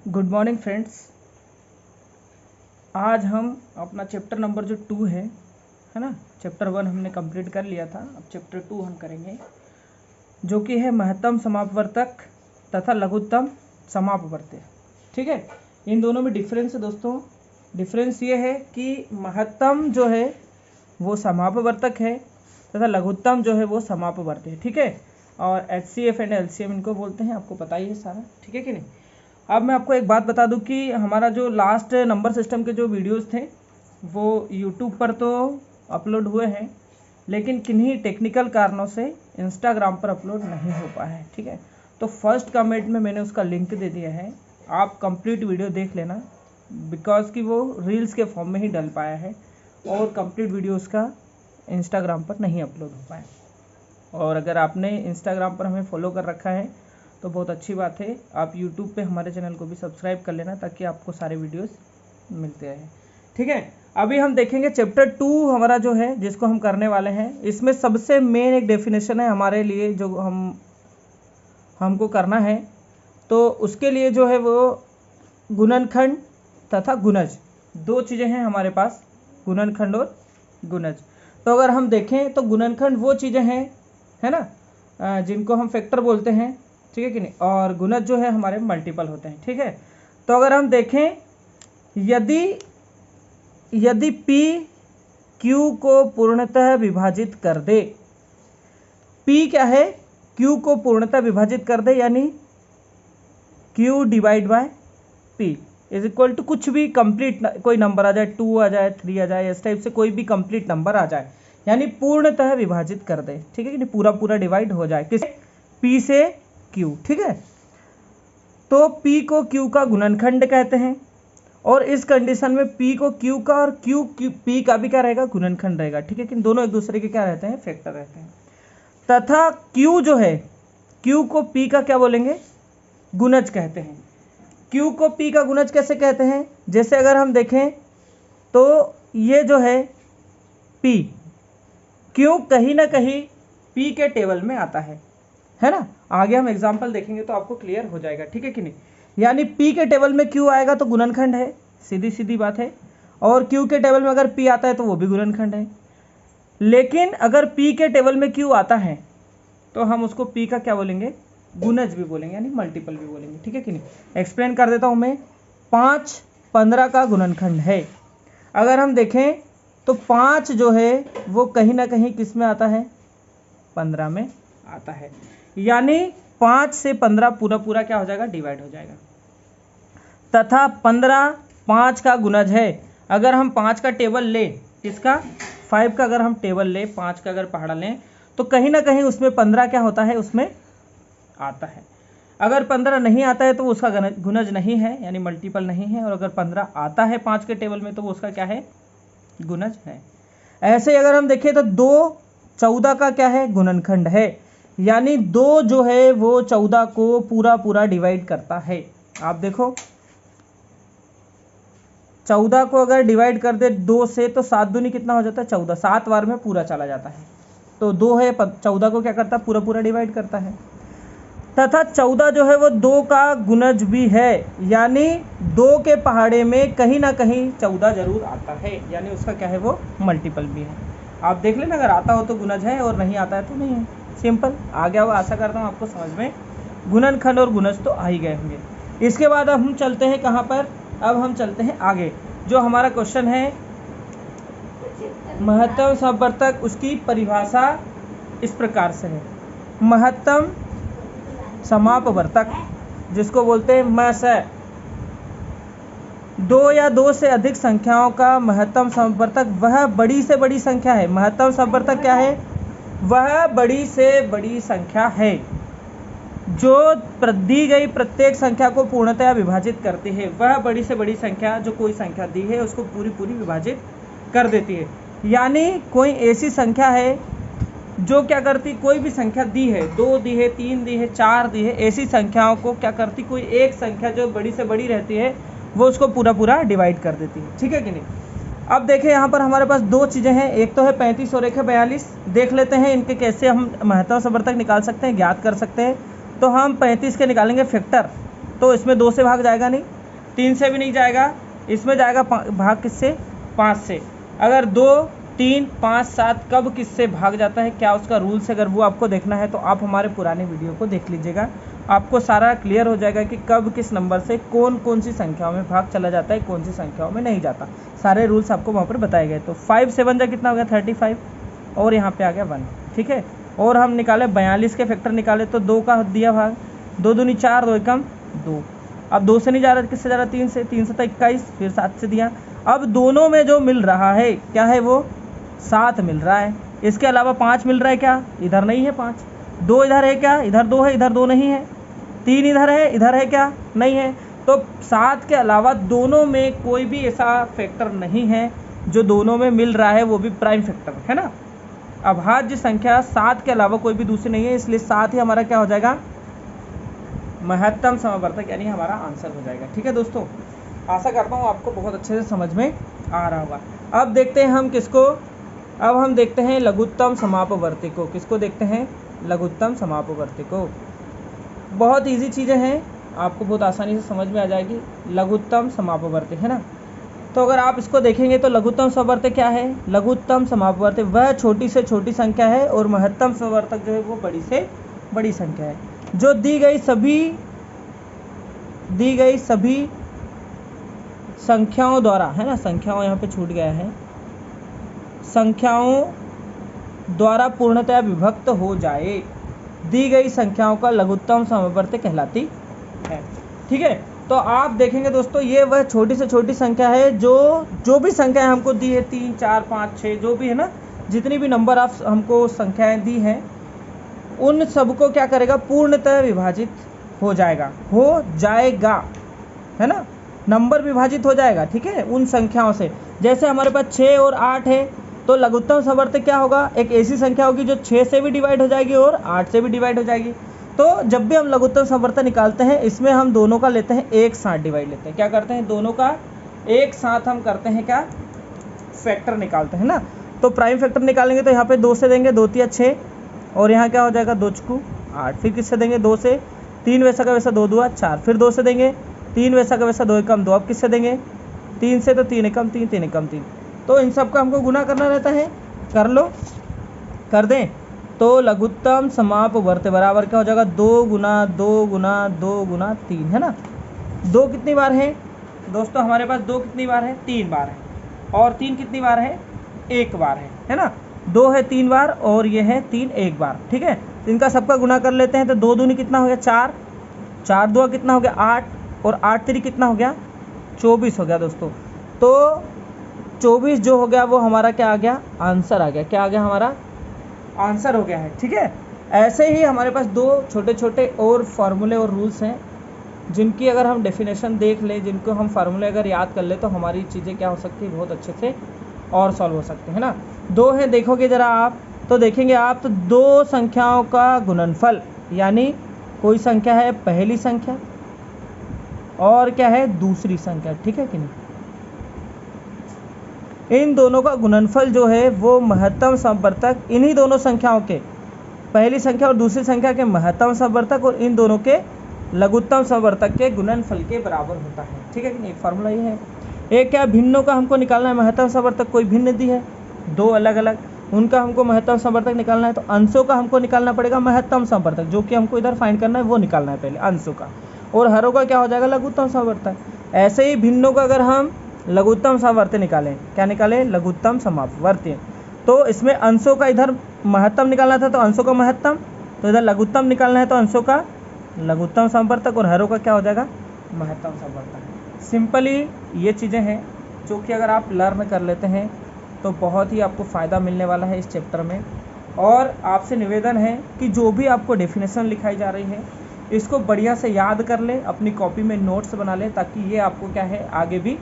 Good morning friends. आज हम अपना चैप्टर नंबर जो 2 है ना, चैप्टर 1 हमने कंप्लीट कर लिया था। अब चैप्टर 2 हम करेंगे जो कि है महत्तम समापवर्तक तथा लघुत्तम समापवर्त्य। ठीक है, इन दोनों में डिफरेंस है दोस्तों। डिफरेंस ये है कि महत्तम जो है वो समापवर्तक है तथा लघुत्तम जो है वो समापवर्त्य है। ठीक है, और HCF एंड LCM इनको बोलते हैं, आपको पता ही है सारा। ठीक है कि नहीं। अब मैं आपको एक बात बता दूं कि हमारा जो लास्ट नंबर सिस्टम के जो वीडियोस थे वो यूट्यूब पर तो अपलोड हुए हैं, लेकिन किन्हीं टेक्निकल कारणों से इंस्टाग्राम पर अपलोड नहीं हो पाया है। ठीक है, तो फर्स्ट कमेंट में मैंने उसका लिंक दे दिया है, आप कंप्लीट वीडियो देख लेना, बिकॉज कि वो रील्स के फॉर्म में ही डल पाया है और कंप्लीट वीडियो उसका इंस्टाग्राम पर नहीं अपलोड हो पाया। और अगर आपने इंस्टाग्राम पर हमें फॉलो कर रखा है तो बहुत अच्छी बात है, आप यूट्यूब पे हमारे चैनल को भी सब्सक्राइब कर लेना ताकि आपको सारे वीडियोस मिलते रहें। ठीक है, अभी हम देखेंगे चैप्टर 2 हमारा जो है जिसको हम करने वाले हैं। इसमें सबसे मेन एक डेफिनेशन है हमारे लिए जो हमको करना है, तो उसके लिए जो है वो गुणनखंड तथा गुणज, दो चीज़ें हैं हमारे पास, गुणनखंड और गुणज। तो अगर हम देखें तो गुणनखंड वो चीज़ें हैं, है ना, जिनको हम फैक्टर बोलते हैं। ठीक है कि नहीं, और गुणज जो है हमारे मल्टीपल होते हैं। ठीक है, तो अगर हम देखें यदि P Q को पूर्णतः विभाजित कर दे, P क्या है, Q को पूर्णतः विभाजित कर दे, यानी Q divide by P is equal to कुछ भी कंप्लीट कोई नंबर आ जाए, 2 आ जाए, 3 आ जाए, इस टाइप से कोई भी कंप्लीट नंबर आ जाए, यानी पूर्णतः विभाजित कर दे। ठीक है कि नहीं, पूरा पूरा डिवाइड हो जाए किस P से Q। ठीक है, तो P को Q का गुणनखंड कहते हैं, और इस कंडीशन में P को Q का और Q P का भी क्या रहेगा, गुणनखंड रहेगा। ठीक है कि दोनों एक दूसरे के क्या रहते हैं, फैक्टर रहते हैं। तथा Q जो है, Q को P का क्या बोलेंगे, गुणज कहते हैं। Q को P का गुणज कैसे कहते हैं, जैसे अगर हम देखें तो ये जो है P, Q कहीं ना कहीं P के टेबल में आता है ना। आगे हम एग्जाम्पल देखेंगे तो आपको क्लियर हो जाएगा। ठीक है कि नहीं, यानी P के टेबल में Q आएगा तो गुणनखंड है, सीधी सीधी बात है, और Q के टेबल में अगर P आता है तो वो भी गुणनखंड है। लेकिन अगर P के टेबल में Q आता है तो हम उसको P का क्या बोलेंगे, गुणज भी बोलेंगे, यानी मल्टीपल भी बोलेंगे। ठीक है कि नहीं, एक्सप्लेन कर देता हूँ मैं। 5 15 का गुणनखंड है। अगर हम देखें तो 5 जो है वो कहीं ना कहीं किस में आता है, 15 में आता है, यानी 5 से 15 पूरा पूरा क्या हो जाएगा, डिवाइड हो जाएगा। तथा 15 5 का गुणज है। अगर हम 5 का टेबल ले, किसका, 5 का अगर हम टेबल ले, 5 का अगर पहाड़ा लें तो कहीं ना कहीं उसमें 15 क्या होता है, उसमें आता है। अगर 15 नहीं आता है तो उसका गुणज नहीं है, यानी मल्टीपल नहीं है, और अगर 15 आता है 5 के टेबल में तो वो उसका क्या है, गुणज है। ऐसे ही अगर हम देखें तो 2 14 का क्या है, गुणनखंड है, यानी 2 जो है वो 14 को पूरा पूरा डिवाइड करता है। आप देखो 14 को अगर डिवाइड कर दे 2 से तो 7 दूनी कितना हो जाता है, 14, 7 बार में पूरा चला जाता है। तो 2 है, 14 को क्या करता है, पूरा पूरा डिवाइड करता है। तथा 14 जो है वो 2 का गुणज भी है, यानी 2 के पहाड़े में कहीं ना कहीं 14 जरूर आता है, यानी उसका क्या है, वो मल्टीपल भी है। आप देख लेना, अगर आता हो तो गुणज है और नहीं आता है तो नहीं है, सिंपल। आ गया हुआ, आशा करता हूँ आपको समझ में गुणनखंड और गुणज तो आ ही गए होंगे। इसके बाद अब हम चलते हैं कहाँ पर, अब हम चलते हैं आगे। जो हमारा क्वेश्चन है महत्तम समवर्तक, उसकी परिभाषा इस प्रकार से है। महत्तम समापवर्तक जिसको बोलते हैं मस, 2 या 2 से अधिक संख्याओं का महत्तम समवर्तक वह बड़ी से बड़ी संख्या है। महत्तम समवर्तक क्या है, वह बड़ी से बड़ी संख्या है जो दी गई प्रत्येक संख्या को पूर्णतया विभाजित करती है। वह बड़ी से बड़ी संख्या जो कोई संख्या दी है उसको पूरी पूरी विभाजित कर देती है, यानी कोई ऐसी संख्या है जो क्या करती, कोई भी संख्या दी है, 2 दी है, 3 दी है, 4 दी है, ऐसी संख्याओं को क्या करती, कोई एक संख्या जो बड़ी से बड़ी रहती है वो उसको पूरा पूरा डिवाइड कर देती है। ठीक है कि नहीं। अब देखें यहाँ पर हमारे पास 2 चीज़ें हैं, एक तो है 35 और एक है 42। देख लेते हैं इनके कैसे हम महत्तम समवर्तक निकाल सकते हैं, ज्ञात कर सकते हैं। तो हम 35 के निकालेंगे फैक्टर, तो इसमें 2 से भाग जाएगा नहीं, 3 से भी नहीं जाएगा, इसमें जाएगा भाग किससे, 5 से। अगर 2, 3, 5, 7 कब किससे भाग जाता है, क्या उसका रूल्स, अगर वो आपको देखना है तो आप हमारे पुराने वीडियो को देख लीजिएगा, आपको सारा क्लियर हो जाएगा कि कब किस नंबर से कौन कौन सी संख्याओं में भाग चला जाता है, कौन सी संख्याओं में नहीं जाता, सारे रूल्स आपको वहाँ पर बताए गए। तो 5 7 जा कितना हो गया 35 और यहाँ पे आ गया 1, ठीक है। और हम निकाले 42 के फैक्टर निकाले तो 2 का दिया भाग, 2 दूनी 4, 2 एकम 2। अब 2 से नहीं जा रहा, किससे जा रहा, 3 से, 3 से 21, फिर 7 से दिया। अब दोनों में जो मिल रहा है क्या है, वो 7 मिल रहा है। इसके अलावा 5 मिल रहा है क्या, इधर नहीं है 5, 2 इधर है क्या, इधर 2 है, इधर 2 नहीं है, 3 इधर है क्या, नहीं है। तो 7 के अलावा दोनों में कोई भी ऐसा फैक्टर नहीं है जो दोनों में मिल रहा है, वो भी प्राइम फैक्टर है ना। अभाज्य संख्या 7 के अलावा कोई भी दूसरी नहीं है, इसलिए 7 ही हमारा क्या हो जाएगा, महत्तम समवर्तक, यानी हमारा आंसर हो जाएगा। ठीक है दोस्तों, आशा करता हूँ आपको बहुत अच्छे से समझ में आ रहा होगा। अब देखते हैं हम किसको, अब हम देखते हैं लघुत्तम समापवर्ती को। किसको देखते हैं, लघुत्तम समापवर्ती को। बहुत इजी चीज़ें हैं, आपको बहुत आसानी से समझ में आ जाएगी। लघुत्तम समापवर्ती है ना, तो अगर आप इसको देखेंगे तो लघुत्तम समवर्तक क्या है, लघुत्तम समापवर्ती वह छोटी से छोटी संख्या है और महत्तम समवर्तक जो है वो बड़ी से बड़ी संख्या है, जो दी गई सभी संख्याओं द्वारा, है ना, संख्याओं यहाँ पे छूट गया है, संख्याओं द्वारा पूर्णतया विभक्त हो जाए, दी गई संख्याओं का लघुत्तम समवर्ती कहलाती है। ठीक है, तो आप देखेंगे दोस्तों, ये वह छोटी से छोटी संख्या है जो भी संख्याएं हमको दी है, 3, 4, 5, 6 जो भी है ना, जितनी भी नंबर ऑफ हमको संख्याएं दी हैं, उन सबको क्या करेगा, पूर्णतः विभाजित हो जाएगा, है ना, नंबर विभाजित हो जाएगा। ठीक है, उन संख्याओं से, जैसे हमारे पास 6 और 8 है, तो लघुत्तम समवर्तक क्या होगा, एक ऐसी संख्या होगी जो 6 से भी डिवाइड हो जाएगी और 8 से भी डिवाइड हो जाएगी। तो जब भी हम लघुत्तम समवर्तक निकालते हैं, इसमें हम दोनों का लेते हैं एक साथ डिवाइड लेते हैं, क्या करते हैं, दोनों का एक साथ हम करते हैं क्या, फैक्टर निकालते हैं ना। तो प्राइम फैक्टर निकालेंगे तो यहाँ पे 2 से देंगे, 2 3 6, और यहाँ क्या हो जाएगा 2 चुकू 8, फिर किससे देंगे, 2 से, 3 वैसा का वैसा 2 2 4, फिर 2 से देंगे, 3 वैसा का वैसा 2 एकम 2, अब किससे देंगे, 3 से, तो 3 एकम 3, 3 एकम 3। तो इन सब का हमको गुना करना रहता है, कर लो, कर दें, तो लघुत्तम समापवर्ती बराबर क्या हो जाएगा, 2 गुना 2 गुना 2 गुना 3, है ना। 2 कितनी बार है दोस्तों, हमारे पास 2 कितनी बार है, 3 बार है, और 3 कितनी बार है, 1 बार है ना। 2 है 3 बार और ये है 3 1 बार। ठीक है, तो इनका सबका गुना कर लेते हैं, तो 2 दूनी कितना हो गया 4, 4 2 कितना हो गया 8, और 8 3 कितना हो गया 24 हो गया दोस्तों। तो 24 जो हो गया वो हमारा क्या आ गया, आंसर आ गया, क्या आ गया, हमारा आंसर हो गया है। ठीक है, ऐसे ही हमारे पास 2 छोटे छोटे और फार्मूले और रूल्स हैं, जिनकी अगर हम डेफिनेशन देख लें, जिनको हम फार्मूले अगर याद कर ले, तो हमारी चीज़ें क्या हो सकती है, बहुत अच्छे से और सॉल्व हो सकते हैं ना। 2 है, देखोगे ज़रा आप, तो देखेंगे आप, तो 2 संख्याओं का गुणनफल, यानी कोई संख्या है पहली संख्या और क्या है दूसरी संख्या, ठीक है कि नहीं, इन दोनों का गुणनफल जो है वो महत्तम समवर्तक, इन्हीं दोनों संख्याओं के, पहली संख्या और दूसरी संख्या के महत्तम समवर्तक और इन दोनों के लघुत्तम समवर्तक के गुणनफल के बराबर होता है। ठीक है कि नहीं, फार्मूला ये है। एक क्या, भिन्नों का हमको निकालना है महत्तम समवर्तक, कोई भिन्न दी है 2 अलग अलग, उनका हमको महत्तम समवर्तक निकालना है, तो अंशों का हमको निकालना पड़ेगा महत्तम समवर्तक, जो कि हमको इधर फाइंड करना है, वो निकालना है पहले अंशों का, और हरों का क्या हो जाएगा, लघुत्तम समवर्तक। ऐसे ही भिन्नों का अगर हम लघुत्तम समवर्ती निकालें, क्या निकालें, लघुत्तम समापवर्ती, तो इसमें अंशों का इधर महत्तम निकालना था, तो अंशों का महत्तम, तो इधर लघुत्तम निकालना है, तो अंशों का लघुत्तम समवर्तक, और हरों का क्या हो जाएगा, महत्तम समवर्तक। सिंपली ये चीज़ें हैं जो कि अगर आप लर्न कर लेते हैं तो बहुत ही आपको फ़ायदा मिलने वाला है इस चैप्टर में। और आपसे निवेदन है कि जो भी आपको डेफिनेशन लिखाई जा रही है, इसको बढ़िया से याद कर ले, अपनी कॉपी में नोट्स बना ले, ताकि ये आपको क्या है, आगे भी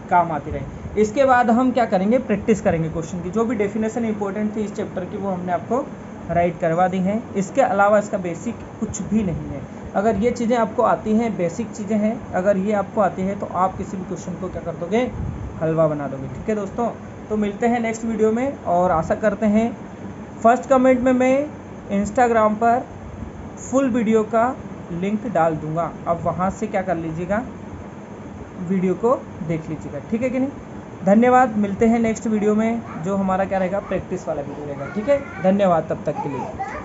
काम आती रहे। इसके बाद हम क्या करेंगे, प्रैक्टिस करेंगे क्वेश्चन की, जो भी डेफिनेशन इंपॉर्टेंट थी इस चैप्टर की, वो हमने आपको राइट करवा दी हैं। इसके अलावा इसका बेसिक कुछ भी नहीं है। अगर ये चीज़ें आपको आती हैं, बेसिक चीज़ें हैं, अगर ये आपको आती है, तो आप किसी भी क्वेश्चन को क्या कर दोगे, हलवा बना दोगे। ठीक है दोस्तों, तो मिलते हैं नेक्स्ट वीडियो में, और आशा करते हैं फर्स्ट कमेंट में मैं इंस्टाग्राम पर फुल वीडियो का लिंक डाल दूंगा, अब वहाँ से क्या कर लीजिएगा, वीडियो को देख लीजिएगा, ठीक है कि नहीं। धन्यवाद, मिलते हैं नेक्स्ट वीडियो में जो हमारा क्या रहेगा, प्रैक्टिस वाला वीडियो रहेगा, ठीक है। धन्यवाद तब तक के लिए।